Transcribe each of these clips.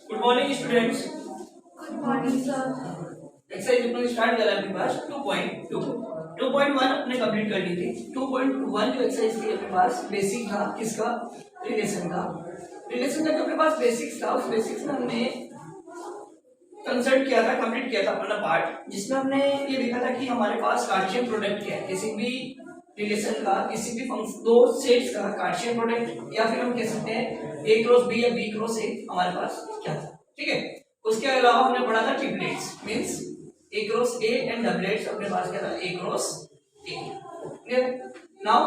Good morning students. Good morning sir. Exercise अपने start करा अपने पास 2.2 2.1 अपने कंप्लीट कर ली थी। 2.1 जो एक्सरसाइज थी अपने पास बेसिक था किसका, रिलेशन का। रिलेशन का जो अपने पास बेसिक्स था, उस बेसिक्स में हमने कंसल्ट किया था, कंप्लीट किया था अपना पार्ट, जिसमें हमने ये देखा था कि हमारे पास कार्टेशियन प्रोडक्ट क्या है किसी भी रिलेशन का, किसी भी फंक्शन दो सेट्स का कार्टेशियन प्रोडक्ट, या फिर हम कह सकते हैं ए क्रॉस बी या बी क्रॉस ए हमारे पास क्या था। ठीक है, उसके अलावा हमने पढ़ा था triplets, means A cross A and doublets अपने पास क्या था, ए क्रॉस ए। क्लियर। नाउ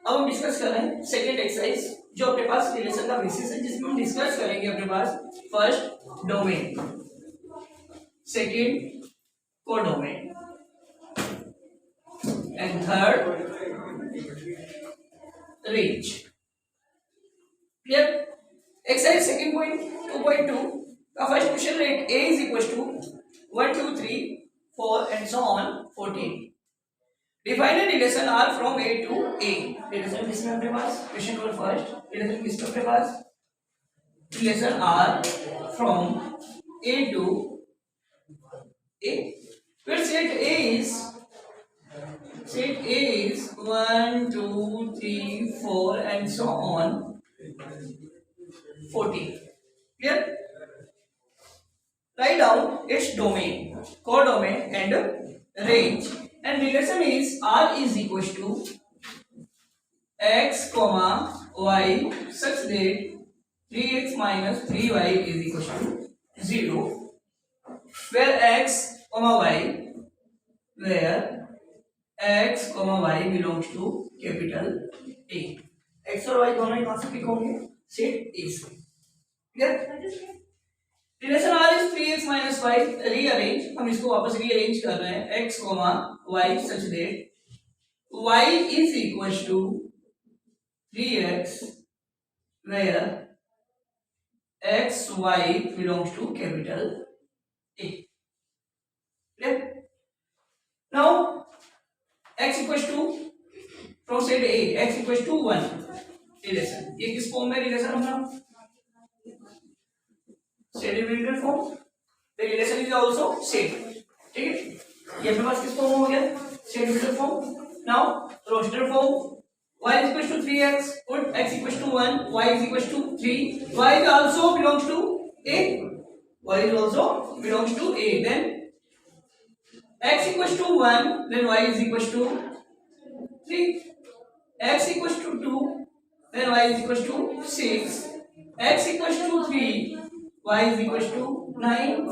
अब हम डिस्कस कर रहे हैं सेकंड एक्सरसाइज जो अपने पास रिलेशन का बेसिस है, जिसमें हम डिस्कस करेंगे अपने पास first domain, second codomain and third range. Clear? Exercise second point 2.2 का first question let a is equals to 1 2 3 4 and so on 14. Define a relation R from A to A. Relation किसमें अपने पास, question number first relation किसमें अपने पास, relation R from A to A. Where set A is 1 2 3 4 and so on 14. Clear? Write down its domain, codomain and range, and relation is R is equals to x comma y such that 3x minus 3y is equals to 0, where x comma y belongs to capital A. x और y दोनों ही कहां से pick होंगे, set A से। Clear. Relation R is 3x minus y, rearrange, हम इसको वापस rearrange कर रहे हैं, x y such that y is equals to 3x where x y belongs to capital A. Clear? Now x equals to from set A, x equals to 1 relation, ये किस form में relation होगा, set dividend form, the relation is also set. ठीक है, ये अपने पास किस फॉर्म हो गया, set dividend form. Now roster form, y is equals to 3x put x equals to 1, y is equals to 3, y also belongs to A, y is also belongs to A, then x equals to 1, then y is equals to 3, x equals to 2, then y is equals to 6, x equals to 3, y is equals to 9,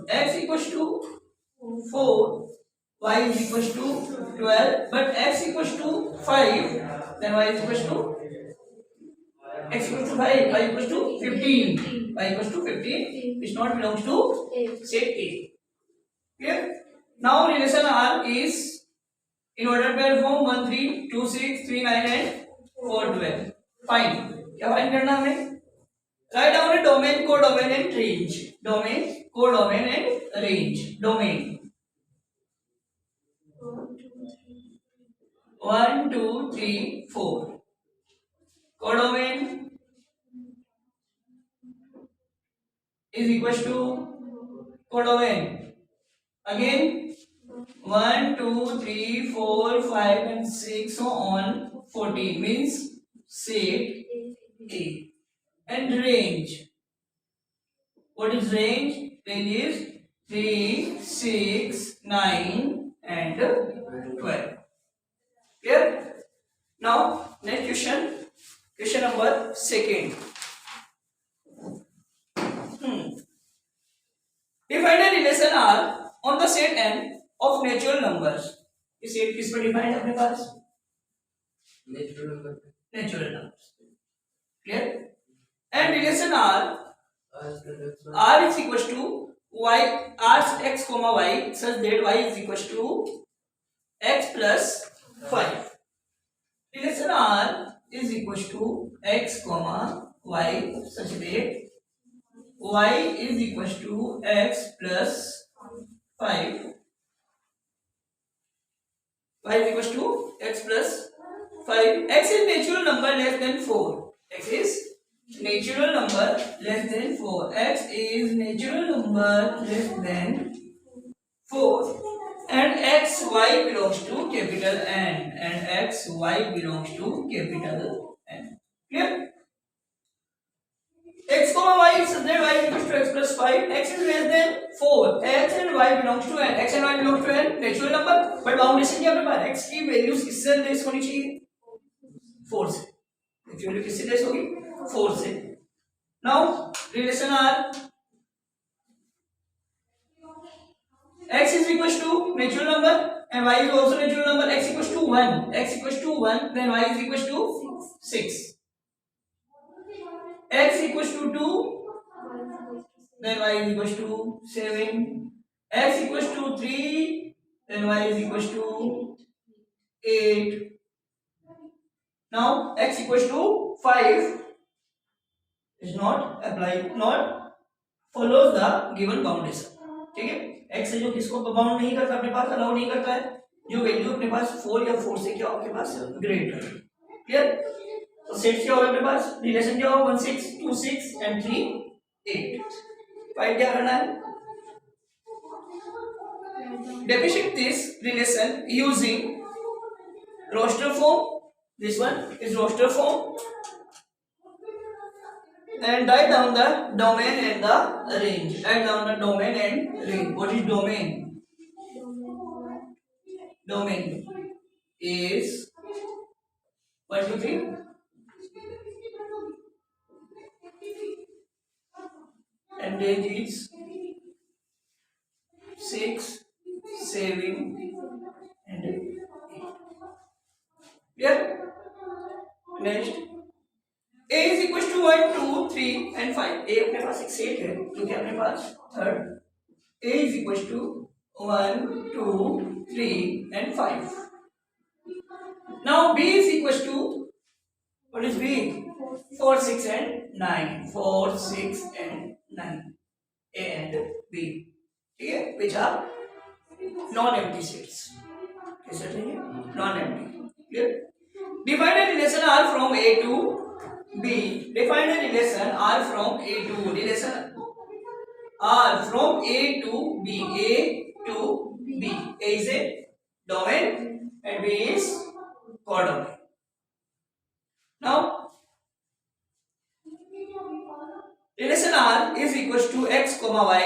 x equals to 4, y is equals to 12, but x equals to 5, then y is equals to x equals to 5, y equals to 15, y equals to 15, which not belongs to set A. Clear? Now relation R is in ordered pair form 1 3 2 6 3 9 and 4 12. Fine. क्या find करना हमें, write down a domain, codomain and range. Domain, codomain and range. Domain 1 2 3 4. Codomain is equals to codomain again 1 2 3 4 5 and 6 so on 14 means set A. And range, what is range, range is 3 6 9 and 12. Clear? Now next question, question number second. Define a relation R on the set N of natural numbers. ये set किस पर defined है अपने पास, natural numbers. Clear. And relation R is equals to y, R x comma y such that y is equals to x plus 5. Relation R is equals to x comma y such that y is equals to x plus 5. Y is equals to x plus 5. X is natural number less than 4. X is natural number less than 4. X is natural number less than 4 and x y belongs to capital N and x y belongs to capital N. Clear? X comma y is then y equals to x plus 5. X is less than 4. X and y belongs to N. X and y belongs to N natural number but बाउंडेशन क्या अपने पास x की values किससे less होनी चाहिए 4 से. x की वैल्यू किससे लेस होगी 4 से. Now relation R x is equals to natural number and y is also natural number. X equals to 1. X equals to 1 then y is equals to 6. X equals to 2 then y is equals to 7. X equals to 3 then y is equals to 8. Now x equals to 5 is not applied, not follows the given boundation. ठीक है. x है जो किसको bound नहीं करता अपने पास allow नहीं करता है जो वैल्यू अपने पास 4 या 4 से क्या आपके पास ग्रेटर. क्लियर. तो सेट क्या होगा अपने पास रिलेशन क्या होगा 1 6 2 6 एंड 3 8. फाइंड क्या करना है depict this relation using roster form. This one is roster form and write down the domain and the range. Write down the domain and range. What is domain? Domain is 1 2 3 and range is 6 7 and 8. Clear? Next a is equals to 1 2 3 and 5. a अपने पास एक set है जो कि अपने पास third a is equals to 1 2 3 and 5. Now b is equals to what is b 4 6 and 9. 4 6 and 9 a and b. ठीक है which are non empty sets. कैसे चाहिए non empty. Clear? Define a relation R from A to B. Define a relation R from A to relation R from A to B. A to B. A is a domain and B is codomain. Now relation R is equals to x comma y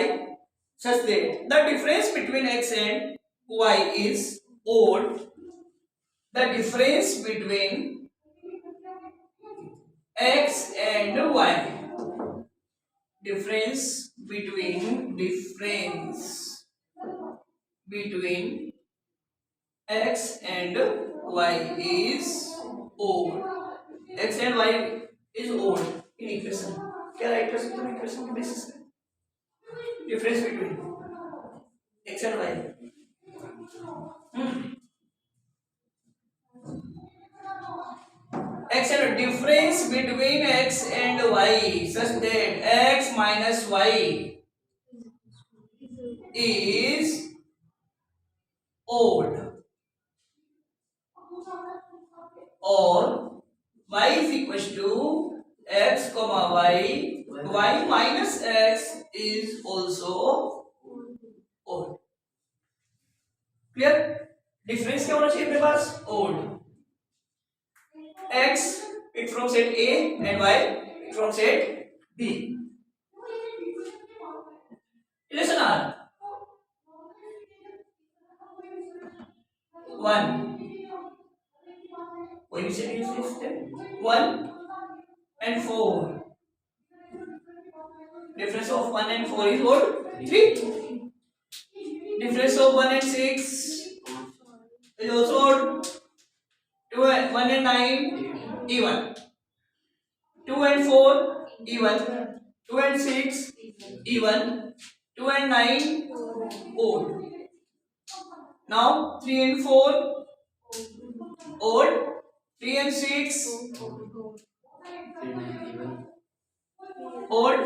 such that the difference between x and y is odd. The difference between x and y. Difference between x and y is odd. X and y is odd in equation. क्या right कर सकते हो equation के basis पे difference between x and y. x and difference between x and y such that x minus y is odd or y is equals to x comma y minus x is also odd. Clear. Difference क्या होना चाहिए अपने पास odd. x picked from set A and y picked from set B. Relation R 1 कोई भी set use कर सकते हैं 1 and 4. Difference of 1 and 4 is what 3. Difference of 1 and 6 is also odd. 2 and 1 and 9 even. 2 and 4 even. 2 and 6 even. 2 and 9 odd. Now 3 and 4 odd. 3 and 6 odd.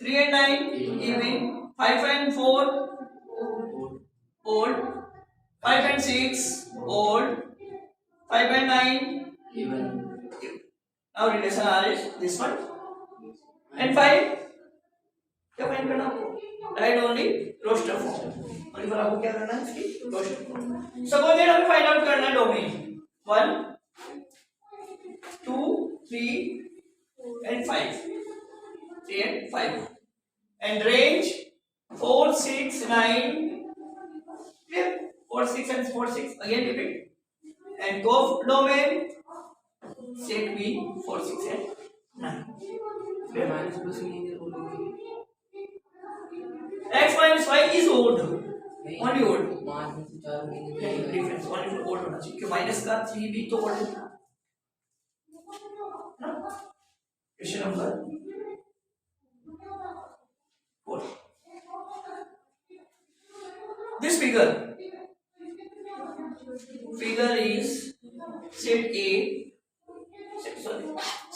3 and 9 even. 5 and 4 odd. 5 and 6 odd. 5 and 9 even. Now relation R is this one and 5 क्या find करना आपको? Write only roster form. और फिर आपको क्या करना है इसकी रोस्टर फॉर्म। सपोज दैट हमें फाइंड आउट करना है domain 1 2 3 and 5 3 and 5 and range 4 6 9 clear 4 6 and 4 6 again repeat and go domain set b 4 6 and 9 clear minus plus नहीं इधर बोलेंगे x minus y is odd only odd 5 में से 4 गिने difference only for odd होना चाहिए क्योंकि माइनस का 3 भी तो odd है question number 4 this figure is set A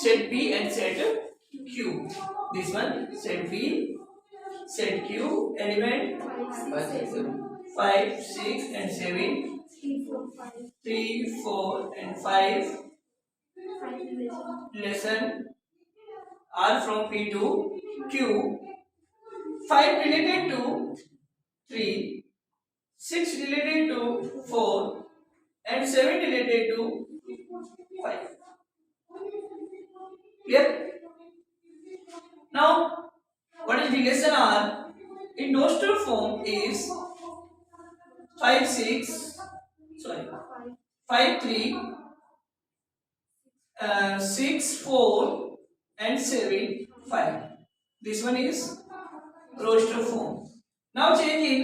set B and set Q. This one set B set Q element 5 6 7 5 6 and 7 3 4 5 3 4 and 5 lesson are from P to Q 5 related to 3 6 related to 4 and 7 related to 5 clear now what is relation R in Dostler form is 5 6 sorry 5 3 6 4 and 7 5 this one is roster form now change in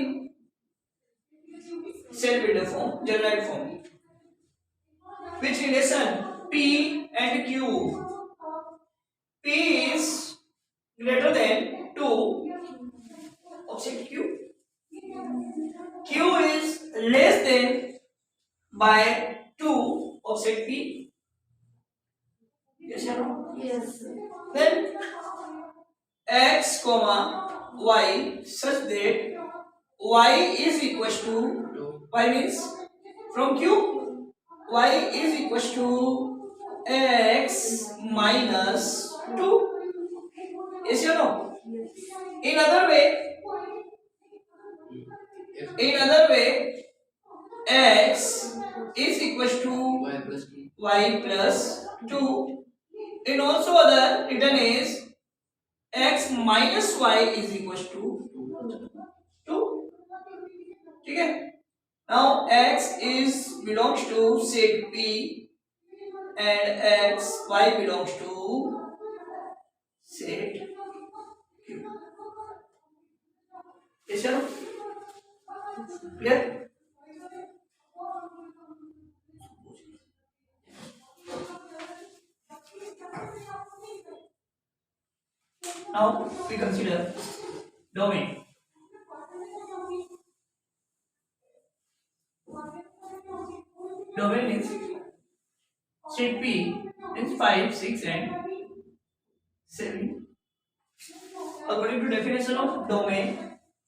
cell builder form generalized form which relation P and Q P is greater than 2 of set Q Q is less than by 2 of set P yes or no yes then x comma y such that y is equals to y means from Q y is equals to x minus 2 yes or no in other way x is equals to y plus 2 y plus 2 in also other written is x minus y is equals to 2 ठीक है now x is belongs to set P and x y belongs to set Q yes sir clear now we consider domain domain is set P is 5 6 and 7 according to definition of domain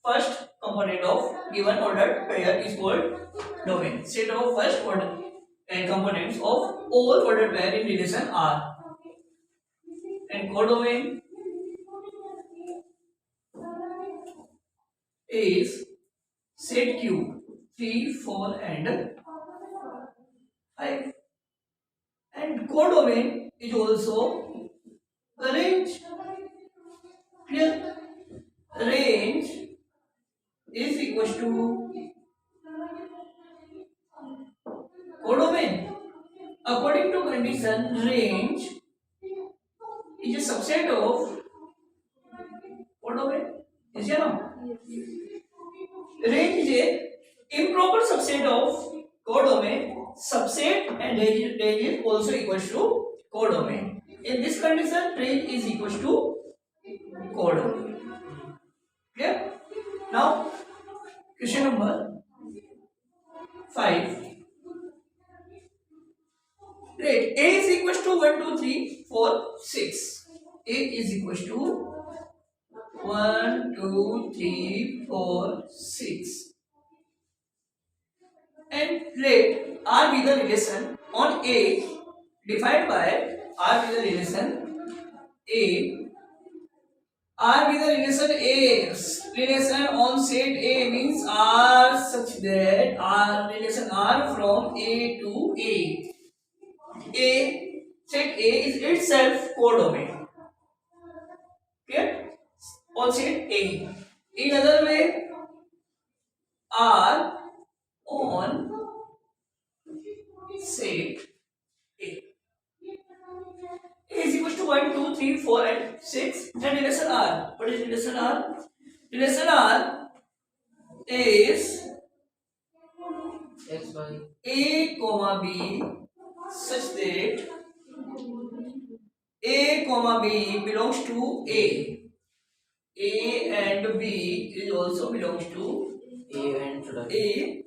first component of given ordered pair is called domain set of first order and components of all ordered pair in relation are and codomain is set Q 3 4 and 5 and codomain is also a range clear range is equals to codomain according to condition range is a subset of codomain is it not range is a improper subset of codomain subset and range is also equals to codomain in this condition range is equals to codomain clear now question number 5 great a is equals to 1 2 3 4 6 a is equals to 1 2 3 4 6 and let R be the relation on A defined by R be the relation A R with the relation A. Relation on set A means R such that R relation R from A to A. A set A is itself codomain. Clear? On set A. In other way, R on set A. A is equals to 1, 2, 3, 4 and 6 and relation R. What is relation R? Relation R is X Y A comma B such that A comma B belongs to A. A and B is also belongs to A and should I? A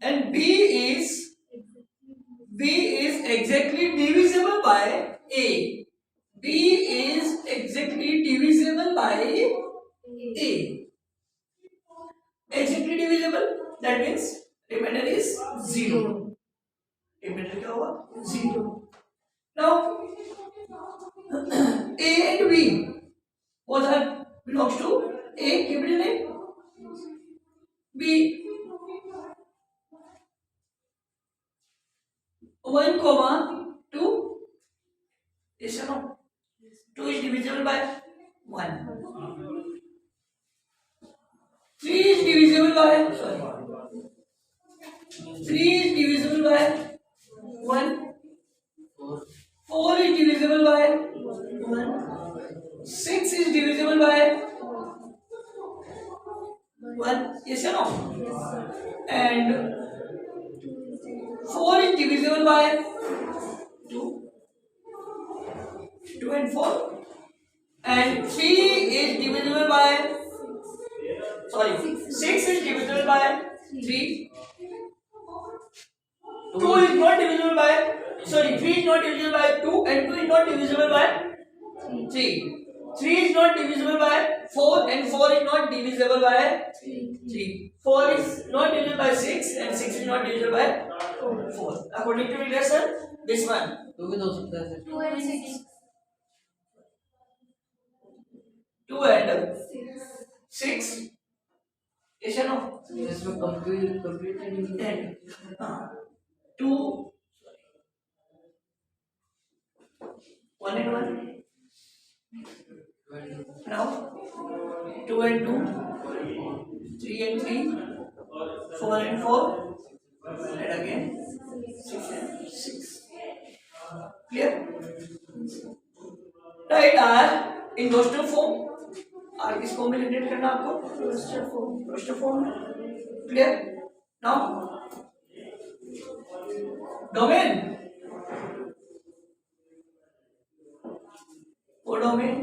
and B is exactly divisible by A. B is exactly divisible by A. Exactly divisible, that means remainder is 0. Remainder क्या होगा 0. Now A and B both are belongs to A, capital A. B 1 comma 2. Yes or no? 2 is divisible by 1. 3 is divisible by 1. 4 4 is divisible by 1. 6 is divisible by 1. Yes or no? And 4 is divisible by 2. 2 and 4. And 3 is divisible by 6 is divisible by 3. 2 is not divisible by 3 is not divisible by 2 and 2 is not divisible by 3. 3 is not divisible by 4 and 4 is not divisible by 3. 4 is not divisible by 6 and 6 is not divisible by 4. According to relation, this one 2 भी हो सकता है 2 and 6. 2 and 6. Yes or no? इसमें complete नहीं Then 2 1 and 1. Now 2 and 2, 3 and 3, 4 and 4, and again 6 and 6. Clear? Write R in roster form. R किस form में generate करना आपको? Roster form. Roster form. Clear? Now domain. Codomain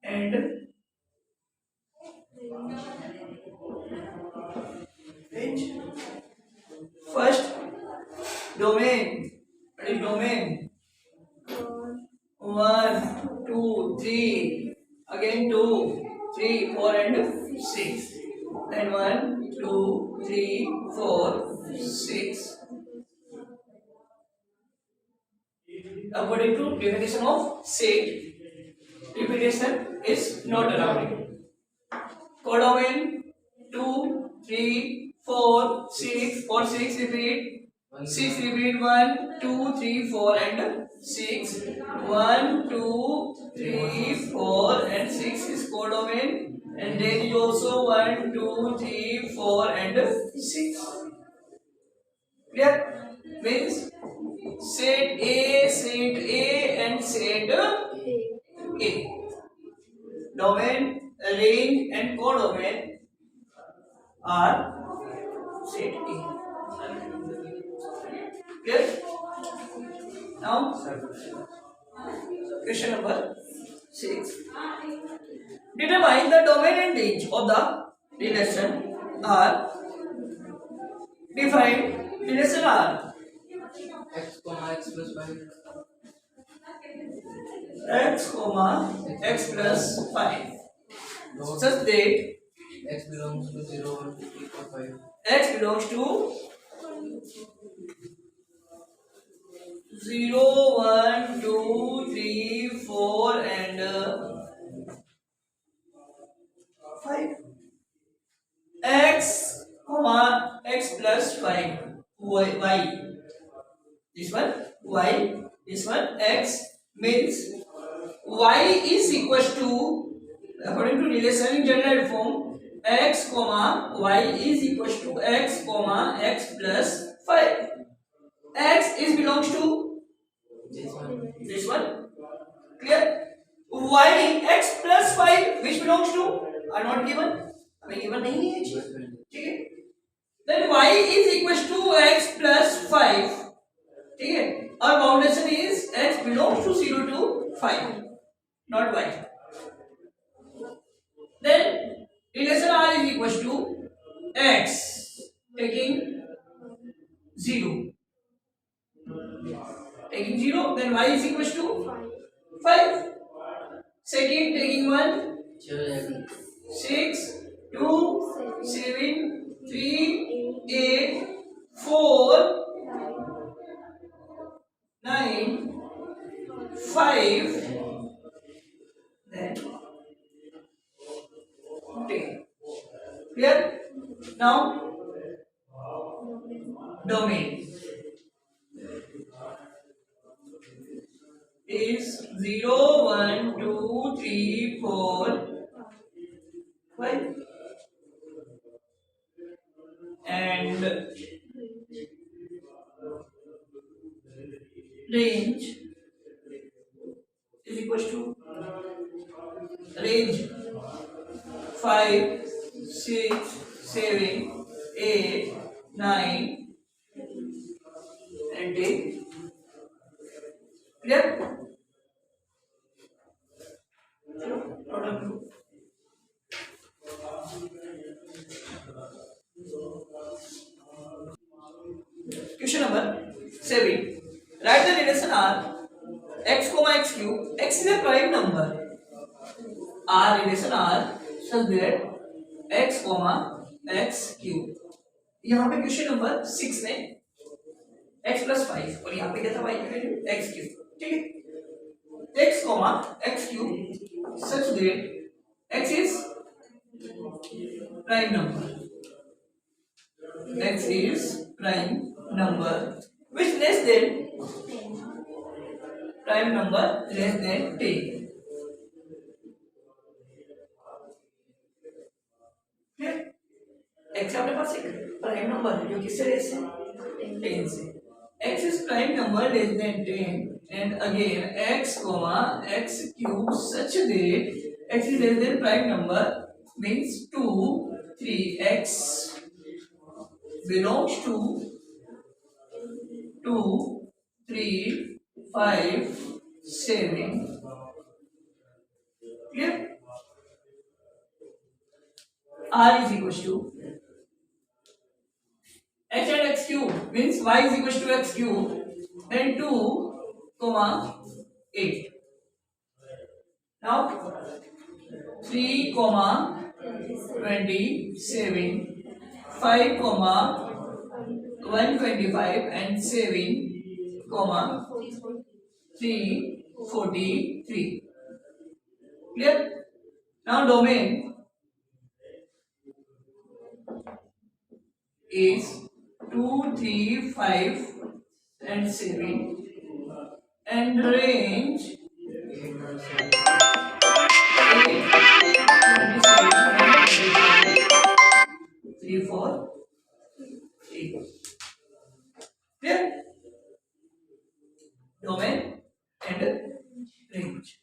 and range. First domain. What is domain? 1, 2, 3. Again 2, 3, 4 and 6. Then 1, 2, 3, 4, 6. According to definition of set, repetition is not allowed. Codomain 2, 3, 4, 6. For 6 repeat. 6 repeat 1, 2, 3, 4 and 6. 1, 2, 3, 4 and 6 is codomain. And then is also 1, 2, 3, 4 and 6. Clear? Means set A and set A. Domain, range and codomain are set A. Clear? Now, question number 6. Determine the domain and range of the relation R. Define relation R. x comma x plus 5 X comma x plus 5 dot such that x belongs to 0 1 2 3 4 5 x belongs to 0, 1, 2, 3, y. This one y, this one x, means y is equals to, according to relation in general form, x comma y is equals to x comma x plus 5. X is belongs to this one. Clear? Y x plus 5 which belongs to are not given. हमें given नहीं है ये चीज. ठीक है? Then y is equals to x plus 5. ठीक है? Our foundation is x belongs to 0 to 5, not y. Then relation R is equals to x taking 0. Taking 0, then y is equals to 5. Second taking 1, 6, 2, 7, 3, 8, 4, 9, 5, then 10. Clear? Now domain is 0, 1, 2, 3, 4, 5, and range is equals to range 5, 6, 7, 8, 9, and 10. Clear? Question number 7. Write the relation R x comma x cube. X is a prime number. R relation R such that x comma x cube. यहाँ पे question number 6 में x plus 5 और यहाँ पे क्या था y की value x cube. ठीक है? x comma x cube such that x is prime number. X is prime number which less than prime number less than 10. x अपने पास एक प्राइम नंबर है जो किससे लेस है 10 से. x is prime number less than 10 and again x comma x cube such that x is less than prime number means 2, 3x belongs to 2, 3, 5, 7. Clear? R is equals to x and x cube means y is equals to x cube and 2, 8. Now 3, 27, 5, 125 and 7, 3, 43. Clear? Now domain is 2, 3, 5 and 7 and range 3, 4, 8. Clear? Domain and range.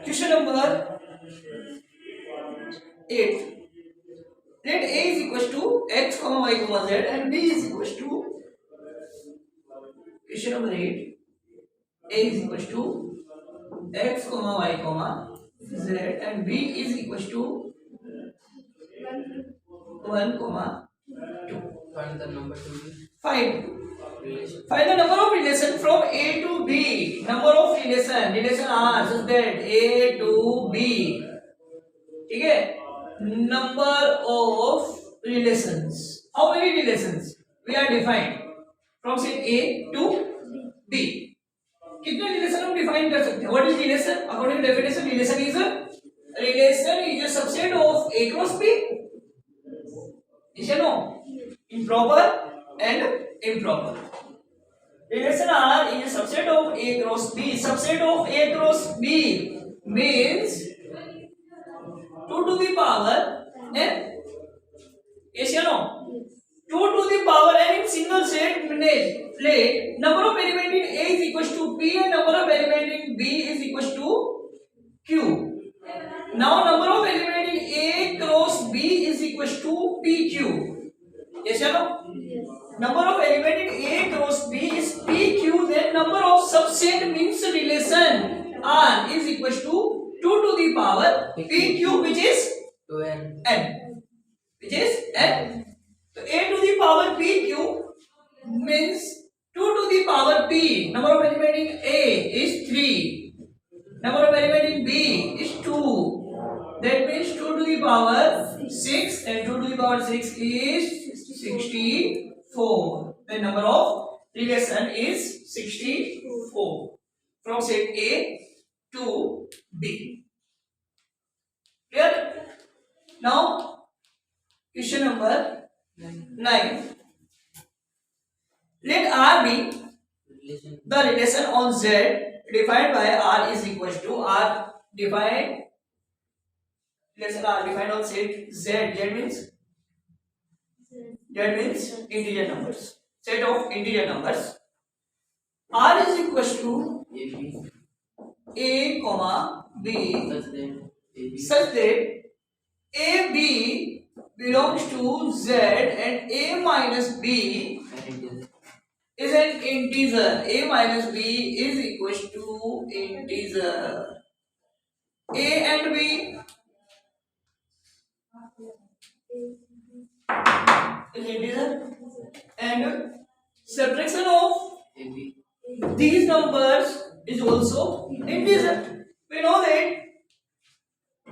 Question number 8. Let A is equals to x comma y comma z and B is equals to, question number 8, A is equals to x comma y comma z and B is equals to 1 comma 2. Find the number to be Find relation. the number of relation from A to B. Number of relation R such that A to B. ठीक है? Number of relations. How many relations we are defined from set A to B? कितने relation हम define कर सकते हैं? What is relation? According to definition, relation is a subset of A cross B. Yes or no? In proper and improper. Relation R is a subset of A cross B. Subset of A cross B means 2 to the power n. Yes or no? 2 to the power n in single set plate. Number of element in A is equals to P and number of element in B is equals to Q. Now number of element in A cross B is equals to PQ. Yes or no? Number of element in A cross B is PQ. Then number of subset means relation R is equals to 2 to the power PQ, which is 2n. n, which is n. So A to the power PQ means 2 to the power P. Number of element in A is 3. Number of element in B is 2. That means 2 to the power 6 and 2 to the power 6 is 64. The number of relation is 64 from set A to B. Clear? Now question number 9. Let R be Relation. the relation on Z defined by R is equals to R defined. Relation R defined on set Z. That means integer numbers. Set of integer numbers. R is equals to AB. A comma B Such that AB. such that AB belongs to Z and A minus B And integer. is an integer. A minus B is equals to integer. A and B is integer, and subtraction of AB. these numbers is also integer. We know that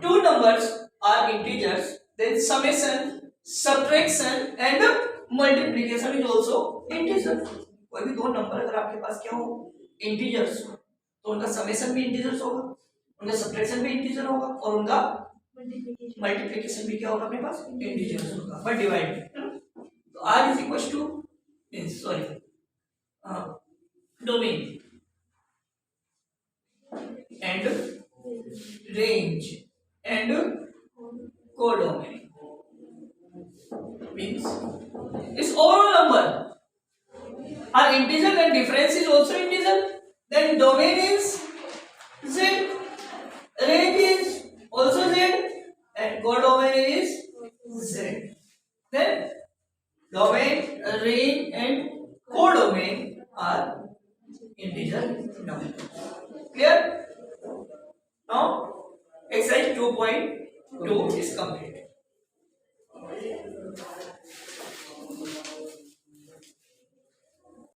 two numbers are integers, then summation, subtraction and multiplication is also integer. कोई भी दो number अगर आपके पास क्या हो integers तो उनका summation भी इंटीजर्स होगा, उनका सब्ट्रैक्शन भी इंटीजर होगा और उनका मल्टीप्लिकेशन भी क्या होगा अपने पास इंटीजर्स होगा, बट डिवाइड. तो r is equals to domain and range and codomain means its overall number are integer and difference is also integer. Then domain is z, range is also z, and codomain is z. Then domain, range and codomain are integer numbers. Clear? Now exercise 2.2 is complete.